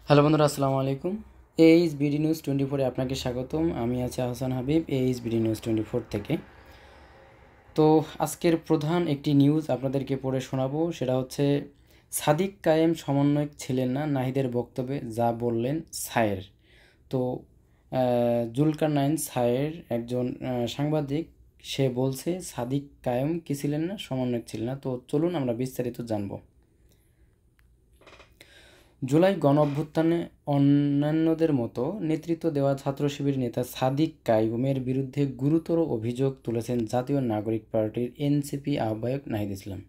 Hello বন্ধুরা, আসসালামু আলাইকুম। এইচ বিডি নিউজ 24-এ আপনাকে স্বাগতম। আমি আছি Ahsan Habib, H BD news 24 থেকে। তো আজকের প্রধান একটি নিউজ আপনাদেরকে পড়ে শোনাবো, সেটা হচ্ছে সাদিক কায়েম সমন্বয়ক ছিলেন না নাহিদের বক্তব্যে যা বললেন সায়ের। তো জুলকারনাইন সায়ের একজন সাংবাদিক, সে বলছে সাদিক কায়েম কি ছিলেন না, সমন্বয়ক ছিলেন না। তো চলুন আমরা বিস্তারিত জানবো। জুলাই গণঅভ্যুত্থানে অন্যান্যদের মতো নেতৃত্ব দেওয়া ছাত্র শিবির নেতা সাদিক কাইয়ুমের বিরুদ্ধে গুরুতর অভিযোগ তুলেছেন জাতীয় নাগরিক পার্টির এনসিপি আহ্বায়ক নাহিদ ইসলাম।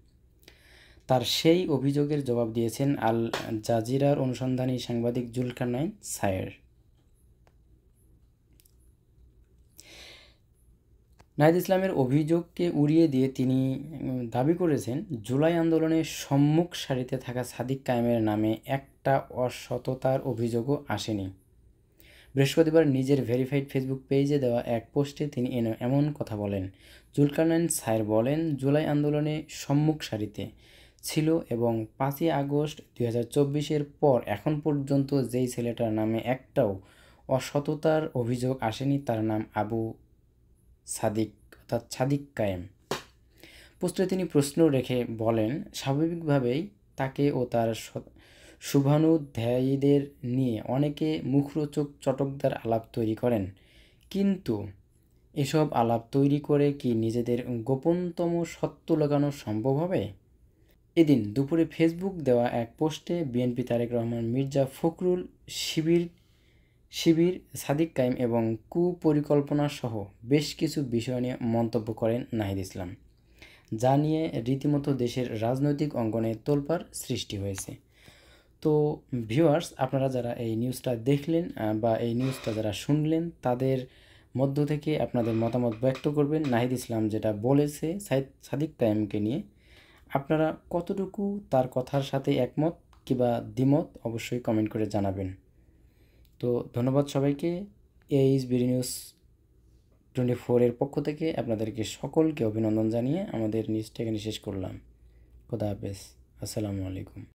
তার সেই অভিযোগের জবাব দিয়েছেন আল জাজিরার অনুসন্ধানী সাংবাদিক জুলকারনাইন সায়ের। নাহিদ ইসলামের অভিযোগকে উড়িয়ে দিয়ে তিনি দাবি করেছেন, জুলাই আন্দোলনে সম্মুখ সারিতে থাকা সাদিক কায়েমের নামে একটা অসততার অভিযোগও আসেনি। বৃহস্পতিবার নিজের ভেরিফাইড ফেসবুক পেজে দেওয়া এক পোস্টে তিনি এমন কথা বলেন। জুলকারনাইন সায়ের বলেন, জুলাই আন্দোলনে সম্মুখ সারিতে ছিল এবং 5ই আগস্ট 2024-এর পর এখন পর্যন্ত যেই ছেলেটার নামে একটাও অসততার অভিযোগ আসেনি তার নাম আবু সাদিক, অর্থাৎ সাদিক কায়েম। পোস্টে তিনি প্রশ্ন রেখে বলেন, স্বাভাবিকভাবেই তাকে ও তার শুভানুধ্যায়ীদের নিয়ে অনেকে মুখরোচক চটকদার আলাপ তৈরি করেন, কিন্তু এসব আলাপ তৈরি করে কি নিজেদের গোপনতম সত্য লাগানো সম্ভব হবে? এদিন দুপুরে ফেসবুক দেওয়া এক পোস্টে বিএনপি তারেক রহমান, মির্জা ফখরুল, শিবির, সাদিক কায়েম এবং কুপরিকল্পনা সহ বেশ কিছু বিষয় নিয়ে মন্তব্য করেন নাহিদ ইসলাম, যা নিয়ে রীতিমতো দেশের রাজনৈতিক অঙ্গনে তোলপাড় সৃষ্টি হয়েছে। তো ভিউয়ার্স, আপনারা যারা এই নিউজটা দেখলেন বা এই নিউজটা যারা শুনলেন, তাদের মধ্য থেকে আপনাদের মতামত ব্যক্ত করবেন। নাহিদ ইসলাম যেটা বলেছে সাদিক কায়েমকে নিয়ে, আপনারা কতটুকু তার কথার সাথে একমত কিংবা দ্বিমত অবশ্যই কমেন্ট করে জানাবেন। তো ধন্যবাদ সবাইকে। এইচ বিডি নিউজ 24-এর পক্ষ থেকে আপনাদেরকে সকলকে অভিনন্দন জানিয়ে আমাদের নিউজটা এখানে শেষ করলাম। খোদা হাফেজ, আসসালামু আলাইকুম।